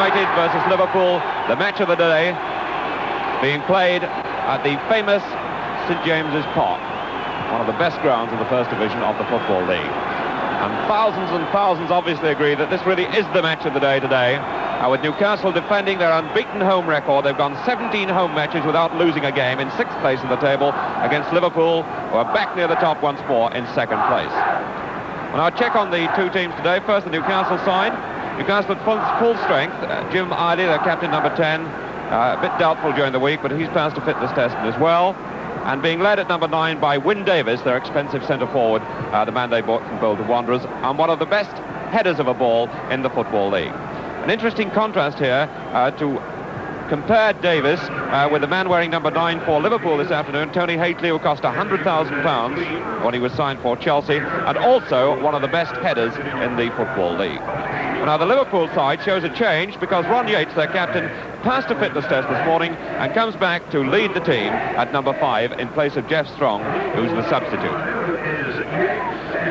United versus Liverpool, the match of the day, being played at the famous St James's Park, one of the best grounds in the First Division of the Football League. And thousands obviously agree that this really is the match of the day today. With Newcastle defending their unbeaten home record, they've gone 17 home matches without losing a game, in 6th place in the table, against Liverpool, who are back near the top once more in 2nd place. Well, now, check on the two teams today. First, the Newcastle side. Newcastle at full strength. Jim Eiley, their captain, number 10, a bit doubtful during the week, but he's passed a fitness test as well. And being led at number 9 by Wyn Davies, their expensive centre-forward, the man they bought from Bolton Wanderers, and one of the best headers of a ball in the Football League. An interesting contrast here to compare Davies with the man wearing number 9 for Liverpool this afternoon, Tony Hateley, who cost £100,000 when he was signed for Chelsea, and also one of the best headers in the Football League. Now, the Liverpool side shows a change because Ron Yates, their captain, passed a fitness test this morning and comes back to lead the team at number 5 in place of Jeff Strong, who's the substitute.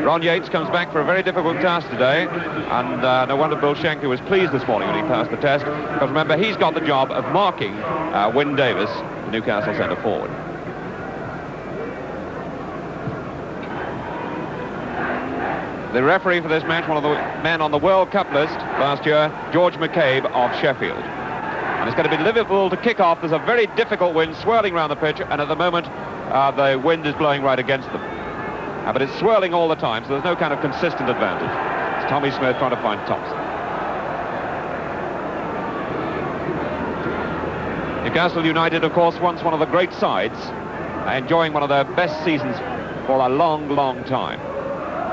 Ron Yates comes back for a very difficult task today, and no wonder Bill Shankly was pleased this morning when he passed the test, because remember, he's got the job of marking Wyn Davies, the Newcastle centre-forward. The referee for this match, one of the men on the World Cup list last year, George McCabe of Sheffield. And it's going to be Liverpool to kick off. There's a very difficult wind swirling around the pitch, and at the moment the wind is blowing right against them. But it's swirling all the time, so there's no kind of consistent advantage. It's Tommy Smith trying to find Thompson. Newcastle United, of course, once one of the great sides, enjoying one of their best seasons for a long time.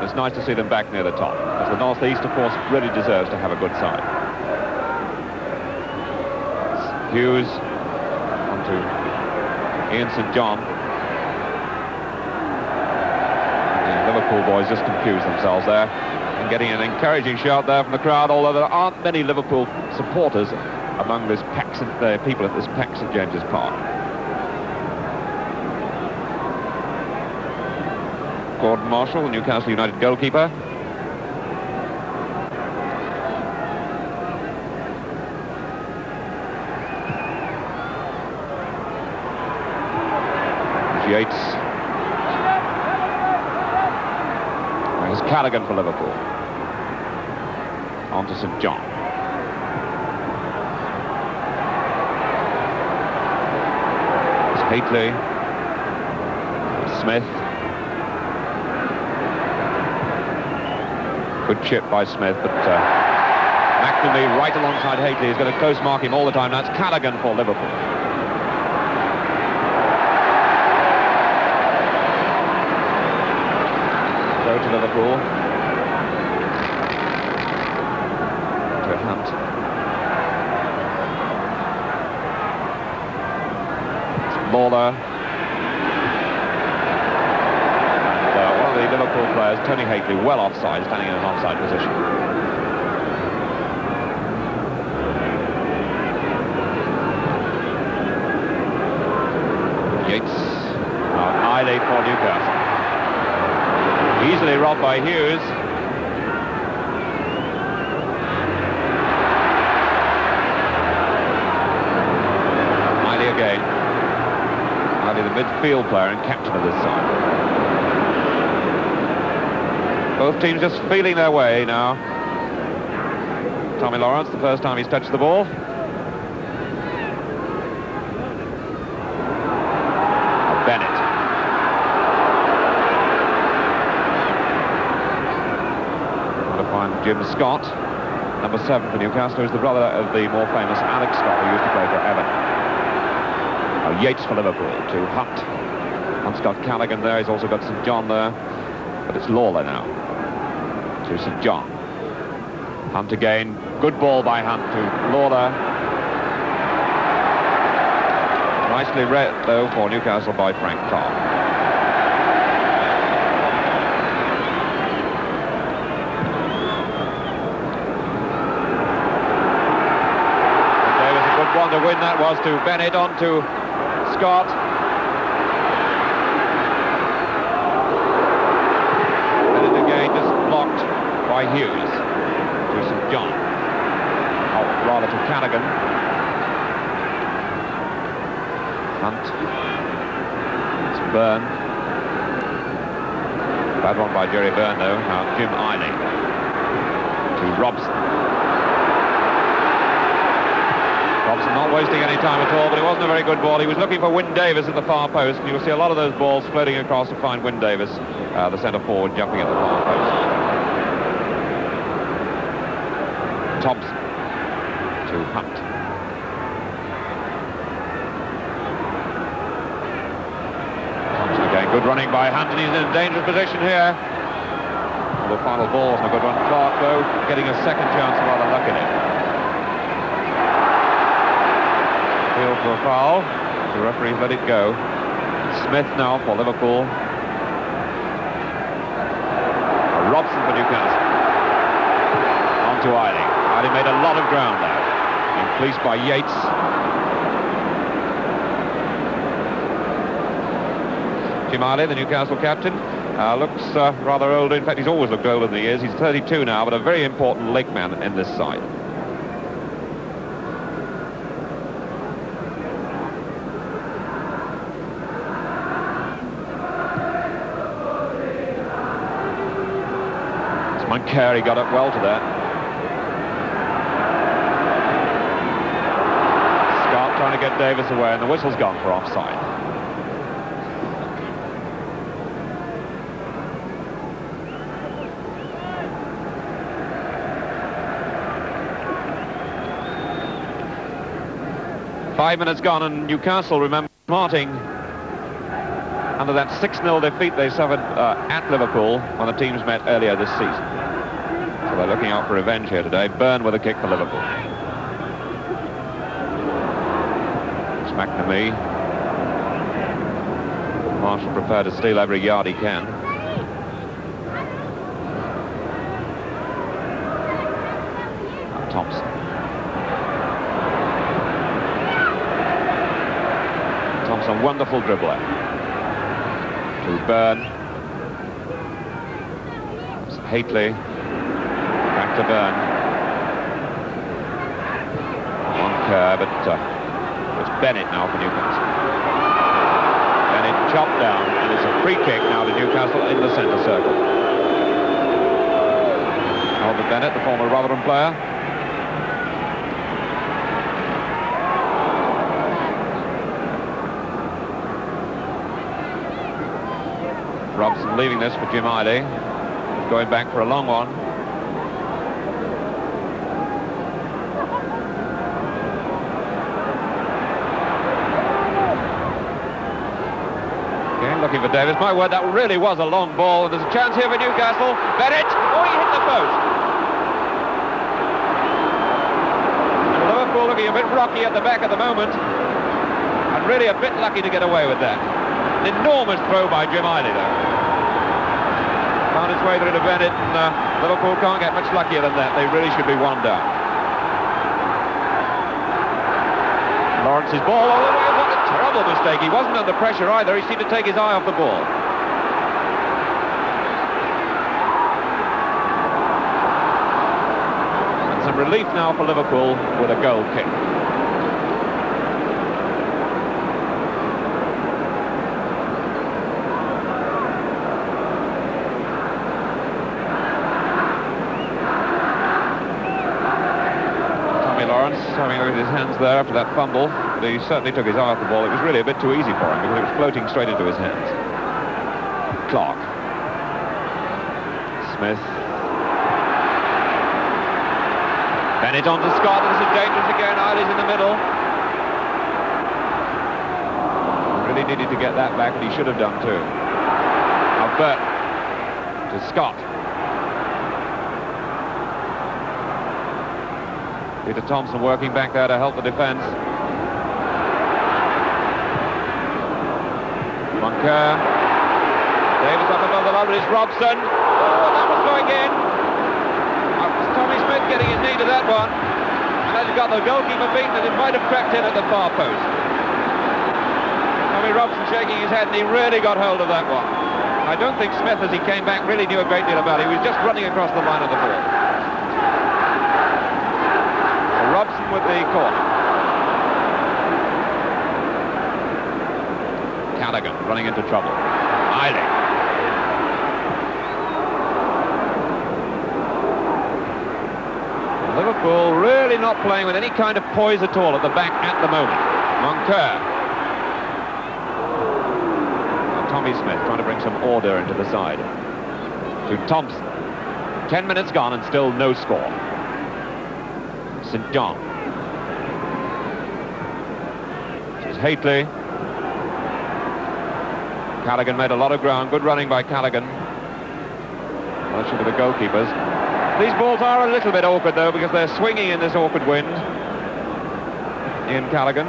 It's nice to see them back near the top, because the North East, of course, really deserves to have a good side. Hughes on to Ian St John. The Liverpool boys just confused themselves there, and getting an encouraging shout there from the crowd, although there aren't many Liverpool supporters among this people at this packed St James's Park. Gordon Marshall, the Newcastle United goalkeeper. Yates. There's Callaghan for Liverpool. On to St John. It's Hateley. Smith. Good chip by Smith, but McNamee right alongside Hateley is going to close mark him all the time. Now it's Callaghan for Liverpool. Go to Liverpool. To Hunt. It's Lawler. Liverpool players, Tony Hateley, well offside, standing in an offside position. Yates, Eiley for Newcastle. Easily robbed by Hughes. Eiley again. Eiley, the midfield player and captain of this side. Both teams just feeling their way now. Tommy Lawrence, the first time he's touched the ball. Bennett. Trying to find Jim Scott, number 7 for Newcastle, who's the brother of the more famous Alex Scott, who used to play for Everton. Now Yates for Liverpool to Hunt. Hunt's got Callaghan there, he's also got St John there, but it's Lawler now. To St John. Hunt again. Good ball by Hunt to Lawler. Nicely read, though, for Newcastle by Frank Carr. There was a good one to win. That was to Bennett, on to Scott. Bennett again, just blocked by Hughes to St John. Oh, rather to Callaghan. Hunt. It's Byrne. Bad one by Jerry Byrne, though. Now Jim Eiley to Robson. Robson not wasting any time at all, but it wasn't a very good ball. He was looking for Wyn Davis at the far post, and you'll see a lot of those balls floating across to find Wyn Davis, the centre forward, jumping at the far post. Thompson to Hunt. Thompson again, good running by Hunt, and he's in a dangerous position here. The final ball wasn't a good one. Clark, though, getting a second chance, rather luck in it. Appeal for a foul. The referee's let it go. Smith now for Liverpool. Robson for Newcastle. On to Eiley. Eiley made a lot of ground there. Being fleeced by Yates. Jim Eiley, the Newcastle captain, looks rather old. In fact, he's always looked older than he is. He's 32 now, but a very important leg man in this side. Moncur, he got up well to that. Scott trying to get Davis away, and the whistle's gone for offside. Five minutes gone, and Newcastle, remember, smarting under that 6-0 defeat they suffered at Liverpool when the teams met earlier this season. So they're looking out for revenge here today. Byrne with a kick for Liverpool. It's McNamee. Marshall prepared to steal every yard he can. And Thompson. Thompson, wonderful dribbler. To Byrne. Haitley. Back to Byrne. Moncur, but it's Bennett now for Newcastle. Bennett chopped down, and it's a free kick now to Newcastle in the centre circle. Albert Bennett, the former Rotherham player. Robson leaving this for Jim Eiley. Going back for a long one. Again, looking for Davis. My word, that really was a long ball. There's a chance here for Newcastle. Bennett! Oh, he hit the post. And Liverpool looking a bit rocky at the back at the moment. And really a bit lucky to get away with that. An enormous throw by Jim Eiley, though. Found its way through to Bennett, and Liverpool can't get much luckier than that. They really should be one down. Lawrence's ball all the way. What a terrible mistake. He wasn't under pressure either. He seemed to take his eye off the ball. And some relief now for Liverpool with a goal kick. Having a look at his hands there after that fumble, but he certainly took his eye off the ball. It was really a bit too easy for him because it was floating straight into his hands. Clark. Smith. Bennett on to Scott. This is dangerous again. Eiley's in the middle. Really needed to get that back, and he should have done too. Now Burt to Scott. Peter Thompson working back there to help the defence. Moncur. Davis up above the line. It's Robson. Oh, that was going in. Tommy Smith getting his knee to that one. And as he got the goalkeeper beaten, and it might have crept in at the far post. Tommy Robson shaking his head, and he really got hold of that one. I don't think Smith, as he came back, really knew a great deal about it. He was just running across the line of the ball. Robson with the corner. Callaghan running into trouble. Eiley. Liverpool really not playing with any kind of poise at all at the back at the moment. Moncur. Tommy Smith trying to bring some order into the side. To Thompson. 10 minutes gone and still no score. St. John. This is Haitley. Callaghan made a lot of ground. Good running by Callaghan. Well, should be the goalkeepers. These balls are a little bit awkward, though, because they're swinging in this awkward wind. Ian Callaghan.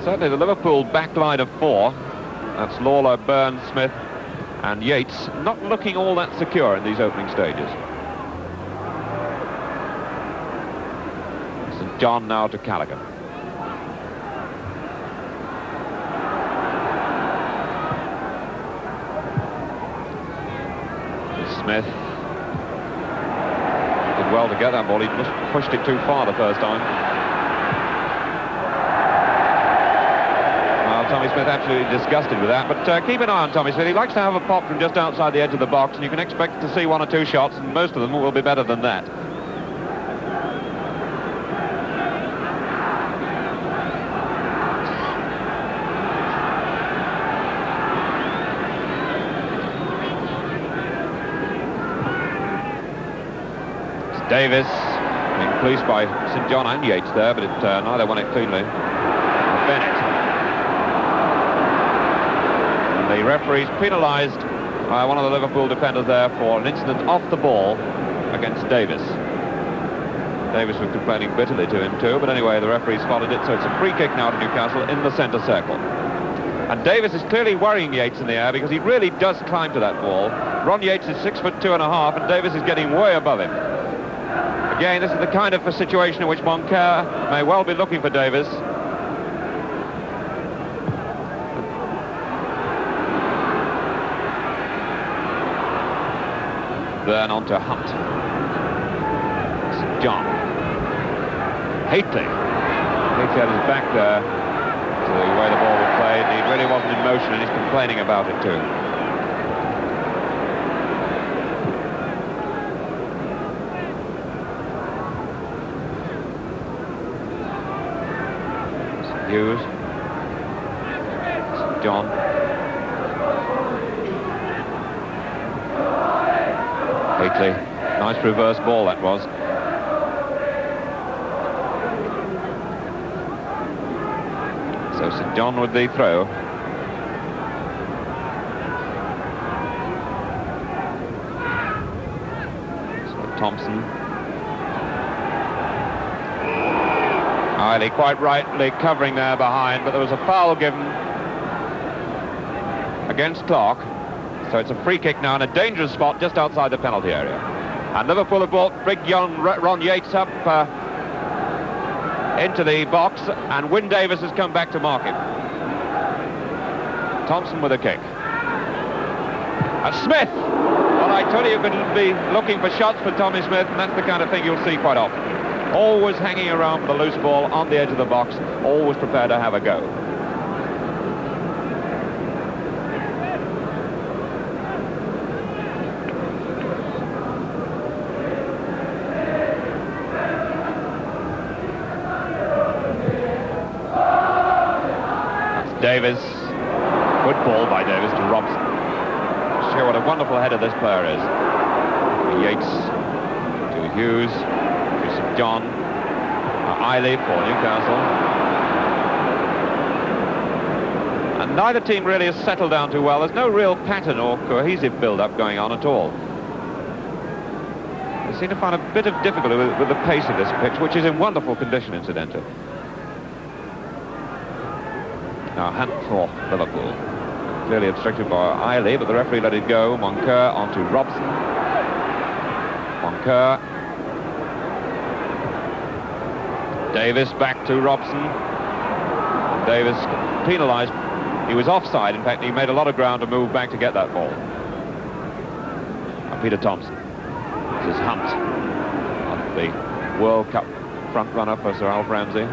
Certainly the Liverpool backline of four, that's Lawler, Burns, Smith and Yates, not looking all that secure in these opening stages. St. John now to Callaghan. Smith did well to get that ball. He just pushed it too far the first time. Well, Tommy Smith absolutely disgusted with that, but keep an eye on Tommy Smith. He likes to have a pop from just outside the edge of the box, and you can expect to see one or two shots, and most of them will be better than that. Davis being policed by St. John and Yates there, but neither won it cleanly. Bennett. And the referee's penalised one of the Liverpool defenders there for an incident off the ball against Davis. Davis was complaining bitterly to him too, but anyway, the referee spotted it, so it's a free kick now to Newcastle in the centre circle. And Davis is clearly worrying Yates in the air because he really does climb to that ball. Ron Yates is 6'2½", and Davis is getting way above him. Again, this is the kind of a situation in which Moncur may well be looking for Davis. Then on to Hunt. St. John. Haitley. Haitley had his back there to the way the ball was played. He really wasn't in motion and he's complaining about it too. Hughes. St. John. Haitley. Nice reverse ball that was. So St. John with the throw. So Thompson. Eiley quite rightly covering there behind, but there was a foul given against Clark. So it's a free kick now in a dangerous spot just outside the penalty area. And Liverpool have brought big young Ron Yates up into the box, and Wyn Davis has come back to mark him. Thompson with a kick. And Smith! Well, I told you you could be looking for shots for Tommy Smith, and that's the kind of thing you'll see quite often. Always hanging around for the loose ball on the edge of the box, always prepared to have a go. Davis, good ball by Davis to Robson. Show what a wonderful header this player is. To Yates, to Hughes, to St. John, Eiley for Newcastle. And neither team really has settled down too well. There's no real pattern or cohesive build-up going on at all. They seem to find a bit of difficulty with the pace of this pitch, which is in wonderful condition, incidentally. Now Hunt for Liverpool. Clearly obstructed by Eiley, but the referee let it go. Moncur onto Robson. Moncur. Davis back to Robson. Davis penalised. He was offside. In fact, he made a lot of ground to move back to get that ball. Peter Thompson. This is Hunt, the World Cup front runner for Sir Alf Ramsey.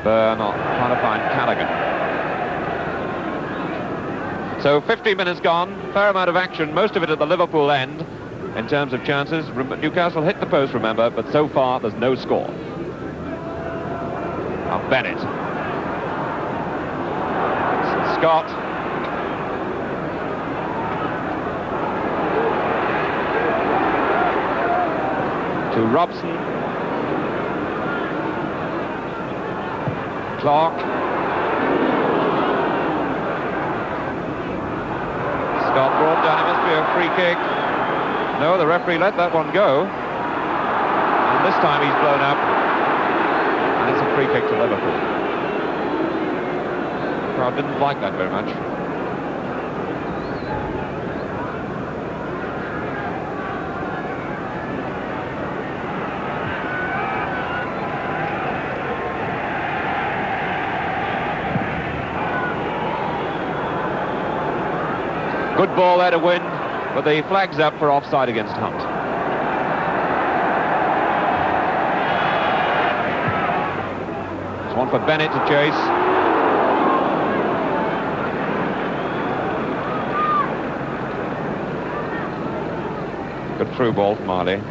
Burn trying to find Callaghan. So 50 minutes gone, fair amount of action, most of it at the Liverpool end in terms of chances. Newcastle hit the post, remember, but so far there's no score. Now Bennett. Scott. To Robson. Clark. Scott brought down, it must be a free kick. No, the referee let that one go. And this time he's blown up. And it's a free kick to Liverpool. The crowd didn't like that very much. Good ball there to win, but the flag's up for offside against Hunt. It's one for Bennett to chase. Good through ball from Marley.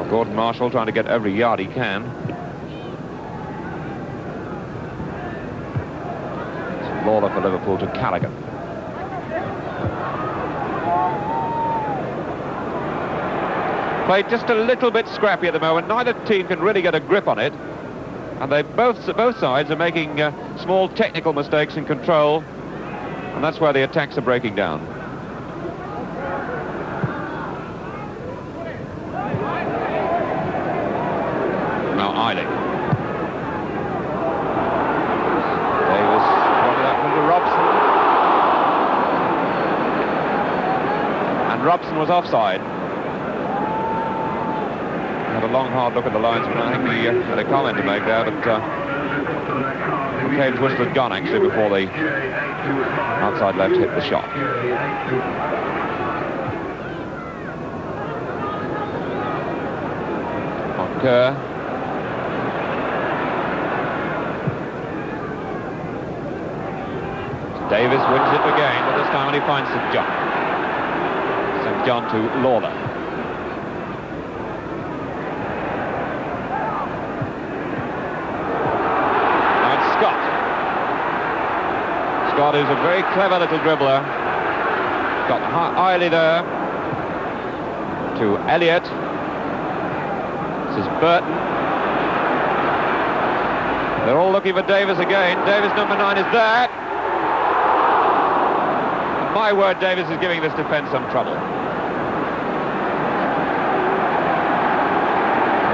Gordon Marshall trying to get every yard he can. It's Lawler for Liverpool to Callaghan. Played just a little bit scrappy at the moment. Neither team can really get a grip on it. And they both sides are making small technical mistakes in control. And that's where the attacks are breaking down. Robson was offside. Had a long, hard look at the linesman. I think he had a comment to make there, but Cade's whistle had gone actually before the outside left hit the shot. On Kerr. Davis wins it again, but this time when he finds St John. St John to Lawler. Now it's Scott. Scott is a very clever little dribbler. Got Eiley there. To Elliott. This is Burton. They're all looking for Davis again. Davis, number 9, is there. My word, Davis is giving this defence some trouble.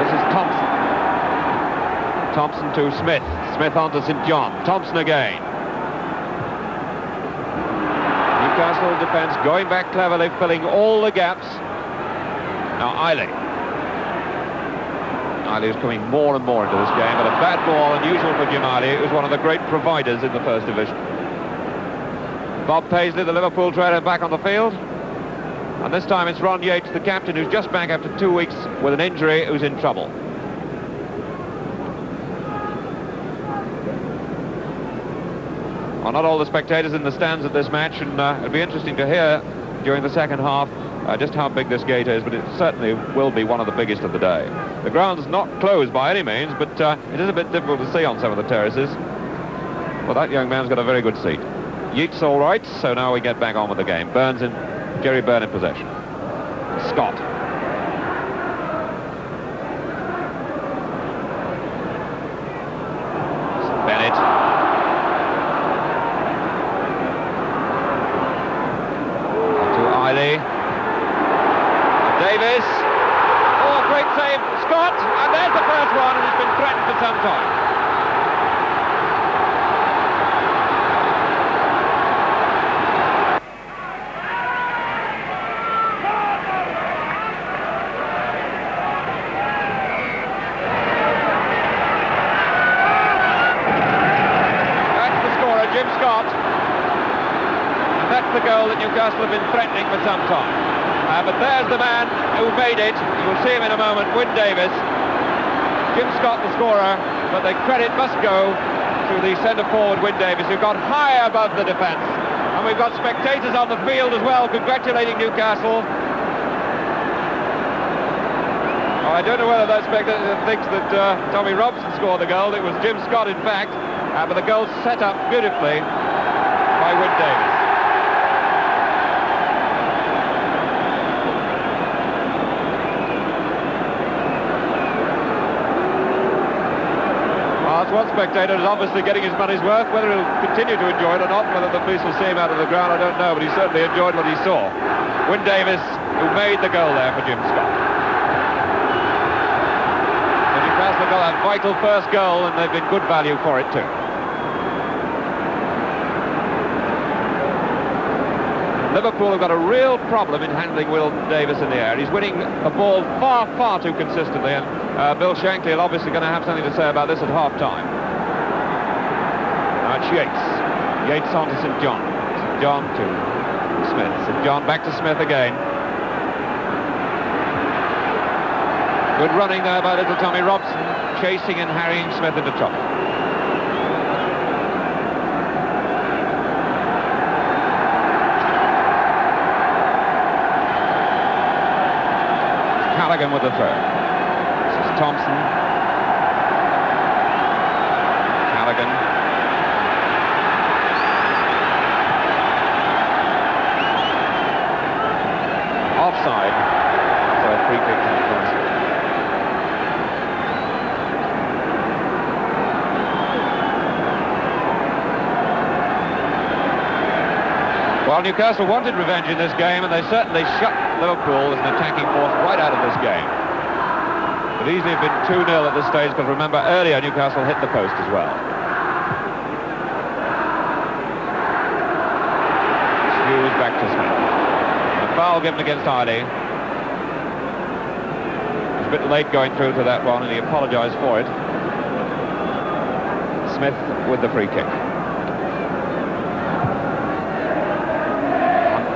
This is Thompson. Thompson to Smith. Smith on to St John. Thompson again. Newcastle defence going back cleverly, filling all the gaps. Now Eiley. Eiley is coming more and more into this game, but a bad ball, unusual for Jim Eiley. It was one of the great providers in the First Division. Bob Paisley, the Liverpool trainer, back on the field. And this time it's Ron Yates, the captain, who's just back after 2 weeks with an injury, who's in trouble. Well, not all the spectators in the stands at this match, and it'll be interesting to hear during the second half just how big this gate is, but it certainly will be one of the biggest of the day. The ground's not closed by any means, but it is a bit difficult to see on some of the terraces. Well, that young man's got a very good seat. Yeats all right, so now we get back on with the game. Jerry Byrne in possession. Scott. Bennett. To Eiley. Davis. Oh, great save. Scott. And there's the first one, and it's been threatened for some time. the goal that Newcastle have been threatening for some time. But there's the man who made it. You'll see him in a moment, Wyn Davies. Jim Scott, the scorer, but the credit must go to the centre-forward, Wyn Davies, who got high above the defence. And we've got spectators on the field as well, congratulating Newcastle. Oh, I don't know whether that spectator thinks that Tommy Robson scored the goal. It was Jim Scott, in fact. But the goal set up beautifully by Wyn Davies. One spectator is obviously getting his money's worth. Whether he'll continue to enjoy it or not, whether the police will see him out of the ground, I don't know, but he certainly enjoyed what he saw. Wyn Davies, who made the goal there for Jim Scott. So Newcastle got that vital first goal, and they've been good value for it too. Liverpool have got a real problem in handling Wyn Davies in the air. He's winning the ball far, far too consistently, and Bill Shankly is obviously going to have something to say about this at half-time. Now it's Yates. Yates on to St John. St John to Smith. St John back to Smith again. Good running there by little Tommy Robson, chasing and harrying Smith into trouble. Callaghan with the throw. This is Thompson. Callaghan. Offside. So a free kick to Newcastle. Well, Newcastle wanted revenge in this game, and they certainly shut Liverpool as an attacking force right out of this game. It would easily have been 2-0 at this stage, because remember, earlier Newcastle hit the post as well. Hughes back to Smith. And a foul given against Hardy. He was a bit late going through to that one, and he apologised for it. Smith with the free kick.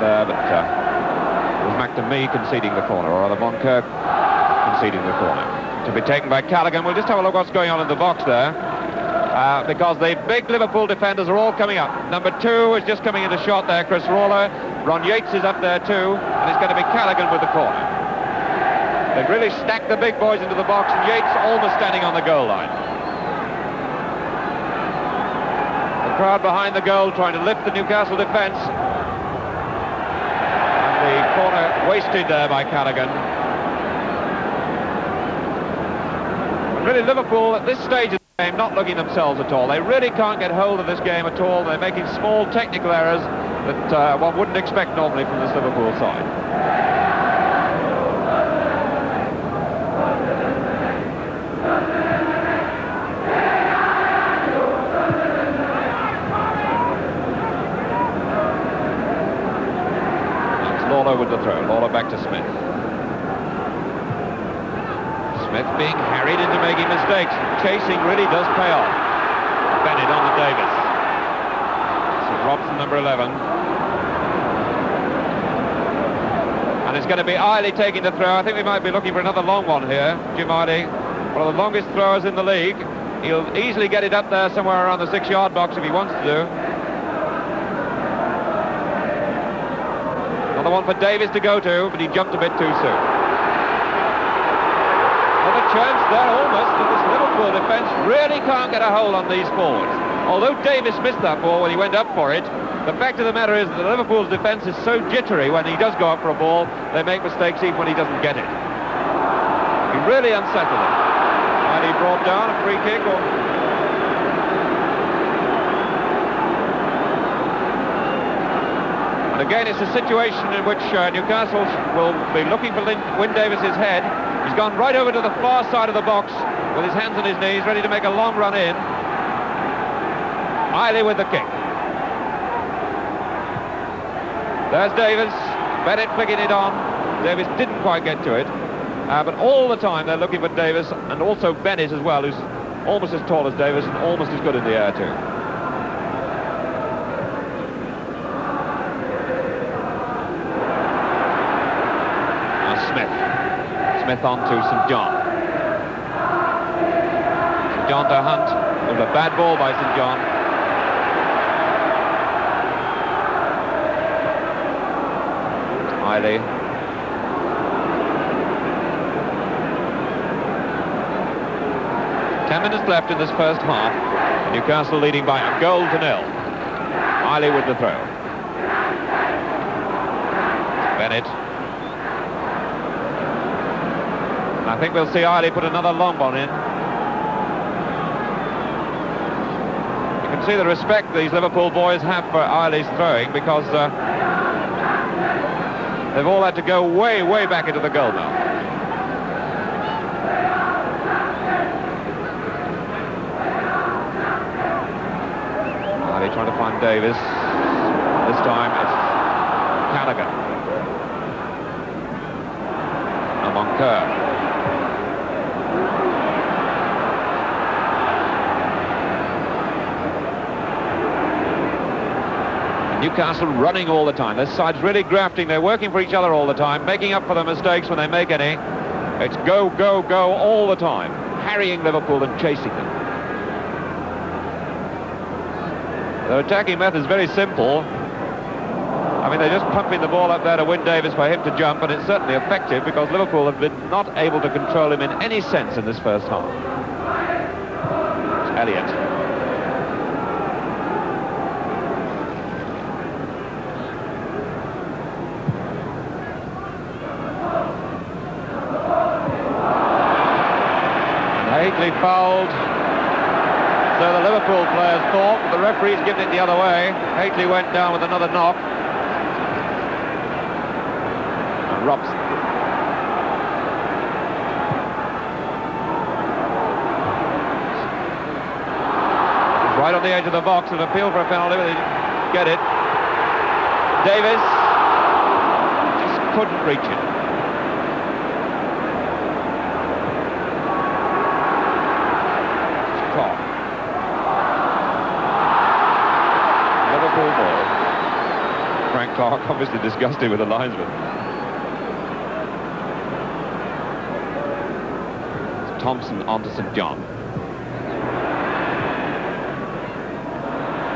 But it was McNamee conceding the corner, or rather Von Kirk conceding the corner. To be taken by Callaghan. We'll just have a look what's going on in the box there, because the big Liverpool defenders are all coming up. Number 2 is just coming into shot there, Chris Rawler. Ron Yates is up there too, and it's going to be Callaghan with the corner. They've really stacked the big boys into the box, and Yates almost standing on the goal line. The crowd behind the goal trying to lift the Newcastle defence. The corner wasted there by Callaghan. But really, Liverpool at this stage of the game not looking themselves at all. They really can't get hold of this game at all. They're making small technical errors that one wouldn't expect normally from this Liverpool side. Lawler with the throw. Lawler back to Smith. Smith being harried into making mistakes. Chasing really does pay off. Bennett on to Davies. So Robson, number 11. And it's going to be Eiley taking the throw. I think we might be looking for another long one here. Jim Eiley, one of the longest throwers in the league. He'll easily get it up there somewhere around the 6-yard box if he wants to do. Another one for Davies to go to, but he jumped a bit too soon. Another chance there almost, that this Liverpool defence really can't get a hold on these forwards. Although Davies missed that ball when he went up for it, the fact of the matter is that Liverpool's defence is so jittery when he does go up for a ball, they make mistakes even when he doesn't get it. He really unsettled him. And he brought down a free kick. And again, it's a situation in which Newcastle will be looking for Wyn Davies' head. He's gone right over to the far side of the box with his hands on his knees, ready to make a long run in. Eiley with the kick. There's Davies. Bennett flicking it on. Davies didn't quite get to it. But all the time they're looking for Davies, and also Bennett as well, who's almost as tall as Davies and almost as good in the air too. Smith on to St John. St John to Hunt. It was a bad ball by St John. Eiley. 10 minutes left in this first half. Newcastle leading by a goal to nil. Eiley with the throw. Bennett. And I think we'll see Eiley put another long one in. You can see the respect these Liverpool boys have for Eiley's throwing, because they've all had to go way, way back into the goal now. Eiley trying to find Davis. This time it's Callaghan. Moncur. Newcastle running all the time. This side's really grafting. They're working for each other all the time, making up for their mistakes when they make any. It's go, go, go all the time, harrying Liverpool and chasing them. Their attacking method is very simple. I mean, they're just pumping the ball up there to win Davis for him to jump, and it's certainly effective, because Liverpool have been not able to control him in any sense in this first half. It's Elliott. And Haitley fouled. So the Liverpool players thought, but the referee's given it the other way. Haitley went down with another knock. Robson. Right on the edge of the box, an appeal for a penalty, but they didn't get it. Davis just couldn't reach it. Clark. Liverpool ball. Frank Clark obviously disgusted with the linesman. Thompson onto St John.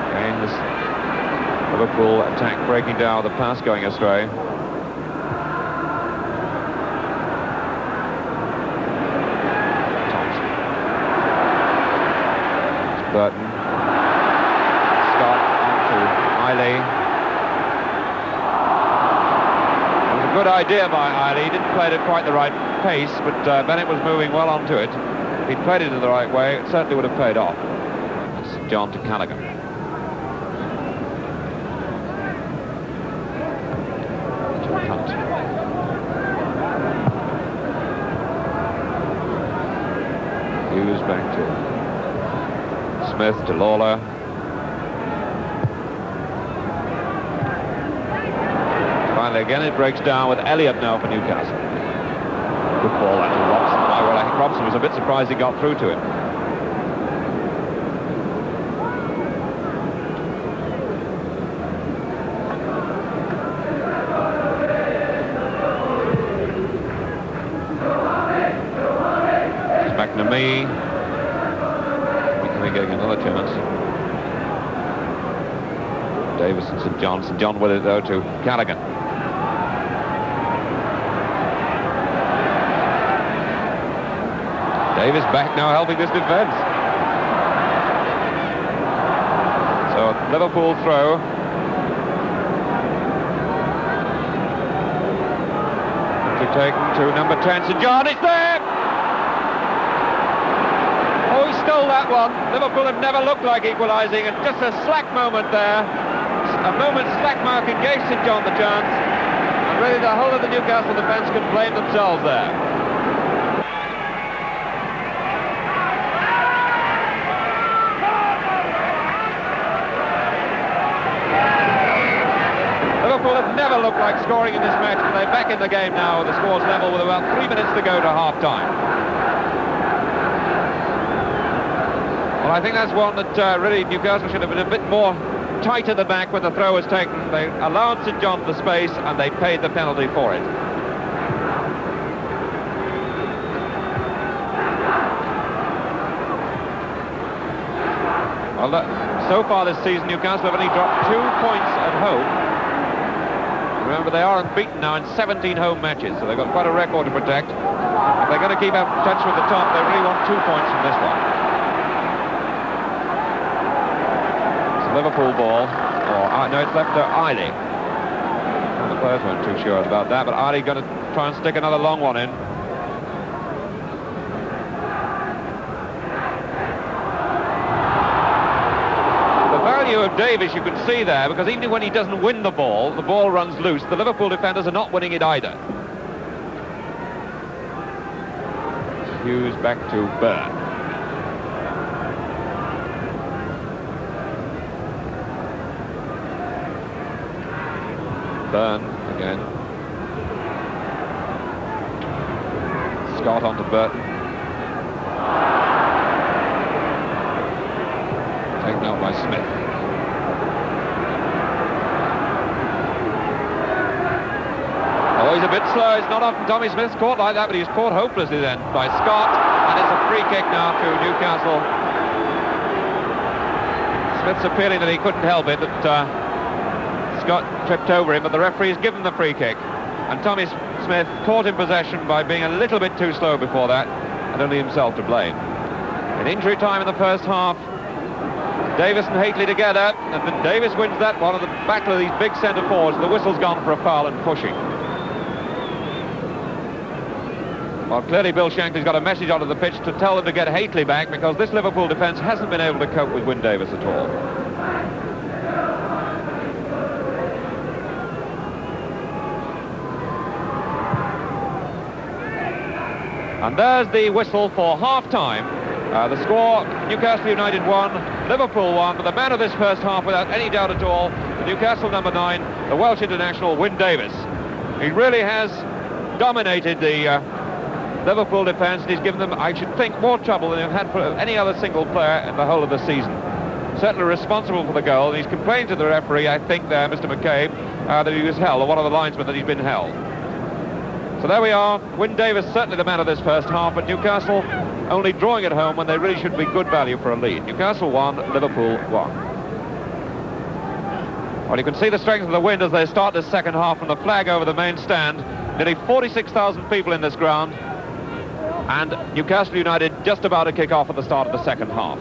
Again, this Liverpool attack breaking down, the pass going astray. Thompson. It's Burton. Scott onto Eiley. It was a good idea by Eiley. He didn't play it at quite the right pace, but Bennett was moving well onto it. If he'd played it in the right way, it certainly would have paid off. That's John to Callaghan. To Hunt. Hughes back to Smith, to Lawler. Finally again it breaks down with Elliott now for Newcastle. Good ball that to Robson. Well, I think Robson was a bit surprised he got through to him. It's McNamee. McNamee getting another chance. Davis and St John. St John with it though to Callaghan. Davis back now helping this defence. So Liverpool throw. To take to number 10, St John, it's there! Oh, he stole that one. Liverpool have never looked like equalising, and just a slack moment there. A moment's slack mark and gave St John the chance. And really the whole of the Newcastle defence could blame themselves there. Liverpool have never looked like scoring in this match, but they're back in the game now. The score's level with about 3 minutes to go to half-time. Well, I think that's one that really Newcastle should have been a bit more tight at the back when the throw was taken. They allowed St John the space and they paid the penalty for it. Well, so far this season, Newcastle have only dropped 2 points at home. Remember, they are unbeaten now in 17 home matches, so they've got quite a record to protect. If they're going to keep up touch with the top, they really want 2 points from this one. It's a Liverpool ball. No, it's left to Eiley. Well, the players weren't too sure about that, but Eiley going to try and stick another long one in. Of Davis you can see there, because even when he doesn't win the ball runs loose. The Liverpool defenders are not winning it either. Hughes back to Byrne. Byrne again. Scott on to Burton. Taken out by Smith. Oh, he's a bit slow. It's not often Tommy Smith's caught like that, but he's caught hopelessly then by Scott, and it's a free kick now to Newcastle. Smith's appealing that he couldn't help it, that Scott tripped over him, but the referee's given the free kick, and Tommy Smith caught in possession by being a little bit too slow before that, and only himself to blame. In injury time in the first half, Davis and Haitley together, and then Davis wins that one of the battle of these big centre forwards. The whistle's gone for a foul and pushing. Well, clearly Bill Shankly's got a message onto the pitch to tell them to get Haitley back, because this Liverpool defence hasn't been able to cope with Wyn Davis at all. And there's the whistle for half-time. The score, Newcastle United 1, Liverpool 1, but the man of this first half, without any doubt at all, the Newcastle number 9, the Welsh international, Wyn Davis. He really has dominated the Liverpool defence, and he's given them, I should think, more trouble than they've had for any other single player in the whole of the season. Certainly responsible for the goal, and he's complained to the referee, I think there, Mr. McCabe, that he was held, or one of the linesmen, that he's been held. So there we are. Wyn Davis certainly the man of this first half, but Newcastle only drawing at home when they really should be good value for a lead. Newcastle 1, Liverpool 1. Well, you can see the strength of the wind as they start this second half from the flag over the main stand. Nearly 46,000 people in this ground, and Newcastle United just about to kick off at the start of the second half.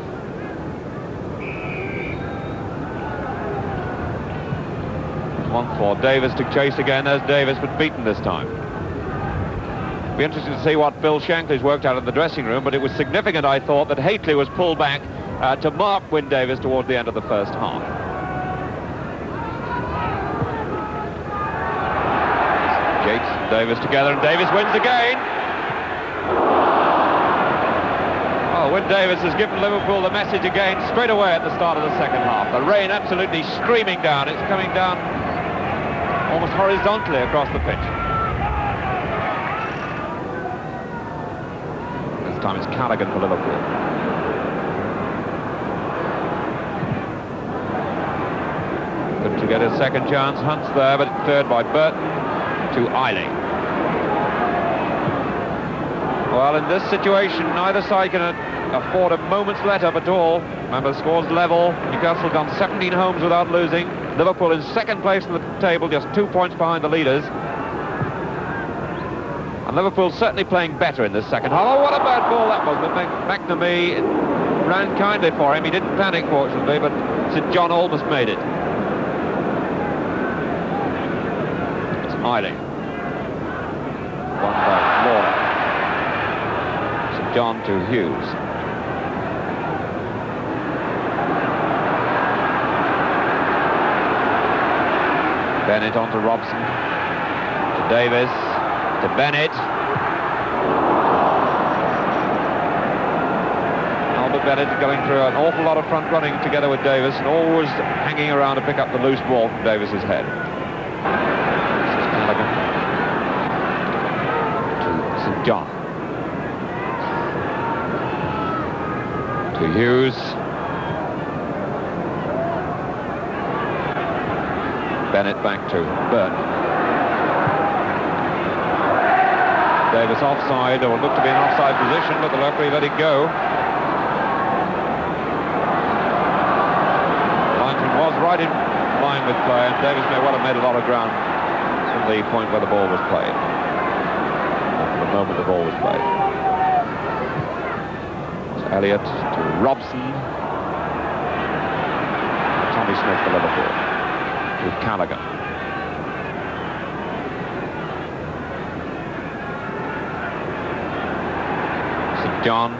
One for Davis to chase again. There's Davis, but beaten this time. Be interested to see what Bill Shankly's worked out in the dressing room, but it was significant, I thought, that Haitley was pulled back to mark Wyn Davis towards the end of the first half. Yates and Davis together, and Davis wins again. Oh, Wyn Davis has given Liverpool the message again straight away at the start of the second half. The rain absolutely streaming down. It's coming down almost horizontally across the pitch. This time it's Callaghan for Liverpool. Good to get a second chance. Hunt's there, but it's cleared by Burton to Eiley. Well, in this situation, neither side can afford a moment's let-up at all. Remember, the score's level. Newcastle gone 17 homes without losing. Liverpool in second place in the table, just 2 points behind the leaders. And Liverpool certainly playing better in this second half. Oh, what a bad ball that was. But McNamee ran kindly for him. He didn't panic, fortunately, but St John almost made it. It's Eiley. One by Lawler. St John to Hughes. Bennett on to Robson, to Davis, to Bennett. Albert Bennett going through an awful lot of front running together with Davis, and always hanging around to pick up the loose ball from Davis's head. This is Callaghan to St John. To Hughes. Bennett back to Byrne. Davis offside, or looked to be in offside position, but the referee let it go. right in line with play, and Davis may well have made a lot of ground from the point where the ball was played. From the moment the ball was played. It's Elliott to Robson. Tommy Smith for Liverpool. To Callaghan. St. John.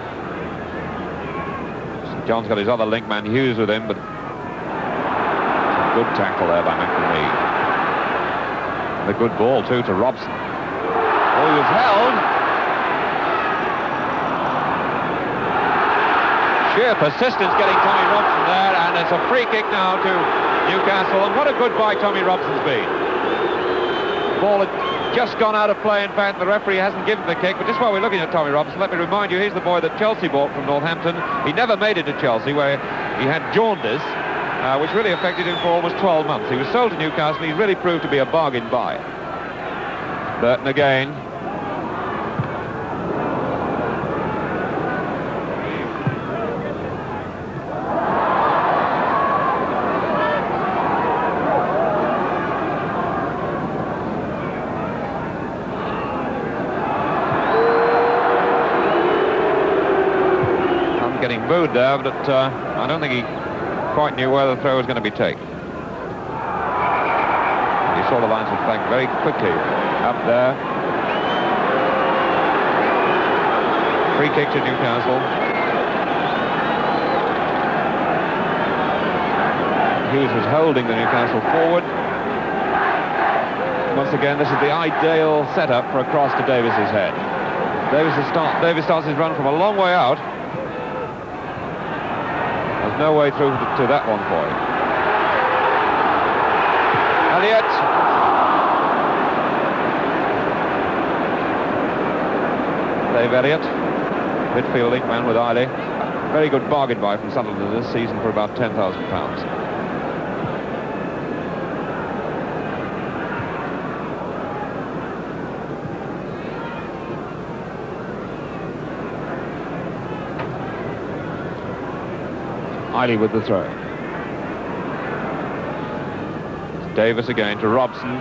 St. John's got his other link man Hughes with him, but good tackle there by McNamee. And a good ball too to Robson. Oh, he was held. Sheer persistence getting Tommy Robson there, and it's a free kick now to Newcastle, and what a good buy Tommy Robson's been. The ball had just gone out of play, in fact the referee hasn't given the kick, but just while we're looking at Tommy Robson, let me remind you, he's the boy that Chelsea bought from Northampton. He never made it to Chelsea, where he had jaundice, which really affected him for almost 12 months. He was sold to Newcastle, he really proved to be a bargain buy. Burton again. Getting booed there, but I don't think he quite knew where the throw was going to be taken. He saw the lines of flank very quickly up there. Free kick to Newcastle. Hughes was holding the Newcastle forward. Once again, this is the ideal setup for a cross to Davis's head. Davis starts his run from a long way out. There's no way through to that one for him. Elliott. Dave Elliott, midfielding man with Eiley. Very good bargain buy from Sunderland this season for about £10,000. Eiley with the throw. Davis again to Robson.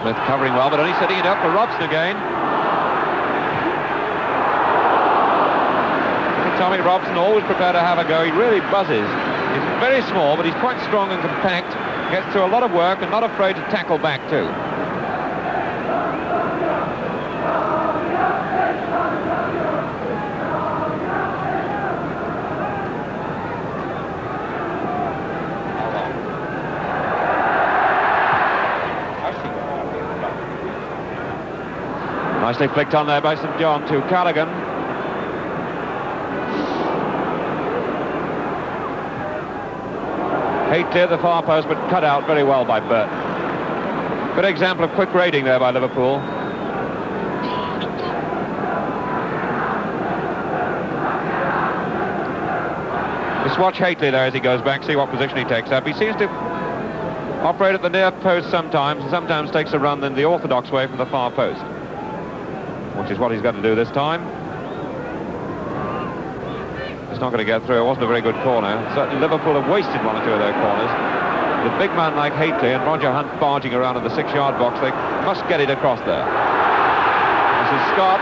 Smith covering well, but only setting it up for Robson again. Tommy Robson always prepared to have a go. He really buzzes. He's very small, but he's quite strong and compact. Gets through a lot of work and not afraid to tackle back too. Nicely flicked on there by St. John to Callaghan. Hately at the far post, but cut out very well by Burton. Good example of quick raiding there by Liverpool. Just watch Hately there as he goes back, see what position he takes up. He seems to operate at the near post sometimes, and sometimes takes a run in the orthodox way from the far post, which is what he's got to do this time. It's not going to get through. It wasn't a very good corner. Certainly Liverpool have wasted one or two of their corners. With a big man like Hately and Roger Hunt barging around in the 6-yard box, they must get it across there. This is Scott.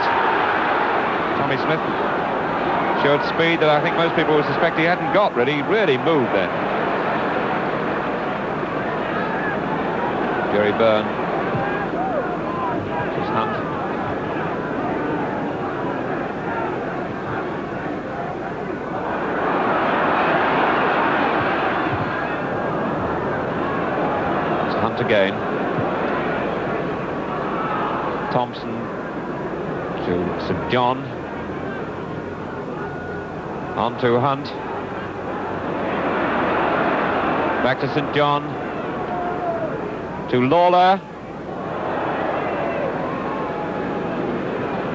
Tommy Smith showed speed that I think most people would suspect he hadn't got, really. He really moved then. Jerry Byrne. This is Hunt. Again. Thompson to St. John. On to Hunt. Back to St. John. To Lawler.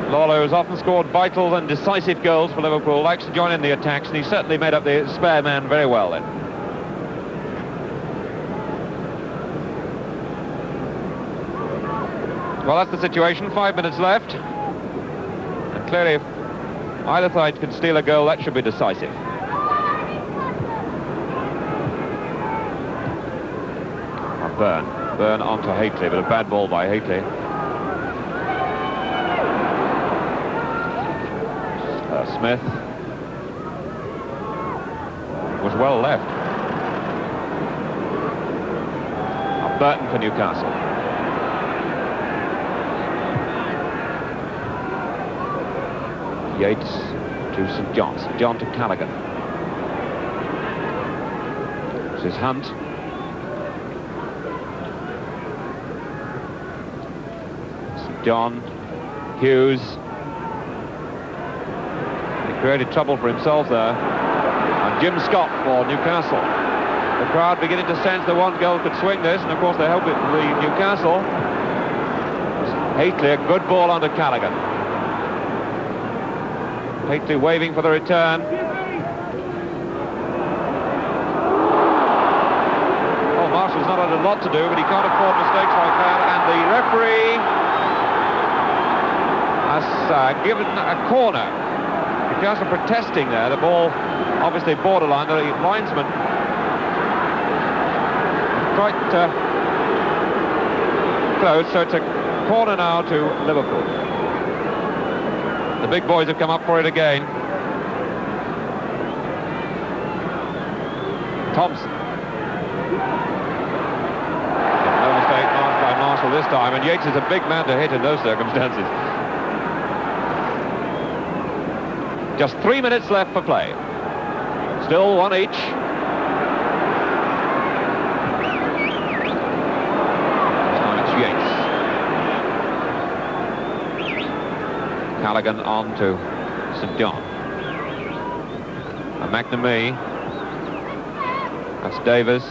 Lawler has often scored vital and decisive goals for Liverpool, likes to join in the attacks, and he certainly made up the spare man very well then. Well, that's the situation. 5 minutes left. And clearly, if either side can steal a goal, that should be decisive. Byrne. Byrne onto Haitley, but a bad ball by Haitley. Smith was well left. Burton for Newcastle. Yates to St John. St John to Callaghan. This is Hunt. St John. Hughes. He created trouble for himself there. And Jim Scott for Newcastle. The crowd beginning to sense that one goal could swing this, and of course they hope it will be Newcastle. Haitley, a good ball onto Callaghan. Haitley waving for the return. Oh, Marshall's not had a lot to do, but he can't afford mistakes like that, and the referee has given a corner. Newcastle protesting there, the ball obviously borderline, the linesman quite close, so it's a corner now to Liverpool. The big boys have come up for it again. Thompson. No mistake marked by Marshall this time, and Yates is a big man to hit in those circumstances. Just 3 minutes left for play. Still one each. Callaghan on to St John. And McNamee. That's Davis.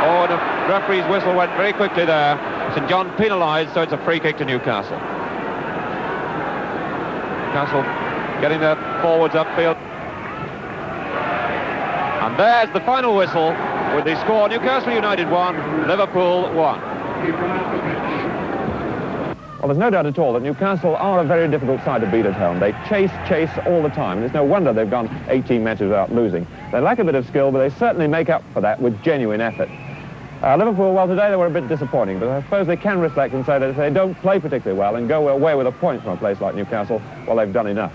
Oh, and the referee's whistle went very quickly there. St John penalised, so it's a free kick to Newcastle. Newcastle getting their forwards upfield. And there's the final whistle with the score: Newcastle United 1, Liverpool 1. Well, there's no doubt at all that Newcastle are a very difficult side to beat at home. They chase all the time, and it's no wonder they've gone 18 matches without losing. They lack a bit of skill, but they certainly make up for that with genuine effort. Liverpool, well, today they were a bit disappointing, but I suppose they can reflect and say that if they don't play particularly well and go away with a point from a place like Newcastle, well, they've done enough.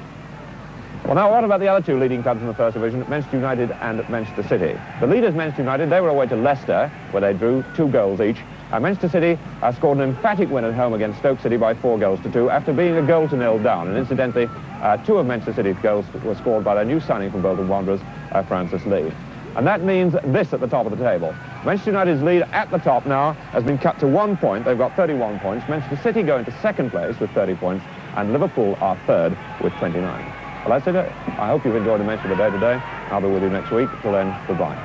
Well, now, what about the other two leading clubs in the First Division, Manchester United and Manchester City? The leaders, Manchester United, they were away to Leicester, where they drew 2 goals each. Manchester City scored an emphatic win at home against Stoke City by 4 goals to 2 after being a 1-0 down. And incidentally, 2 of Manchester City's goals were scored by their new signing from Bolton Wanderers, Francis Lee. And that means this at the top of the table. Manchester United's lead at the top now has been cut to 1 point. They've got 31 points. Manchester City go into second place with 30 points, and Liverpool are third with 29. Well, that's it. I hope you've enjoyed the match of the day today. I'll be with you next week. Till then, goodbye.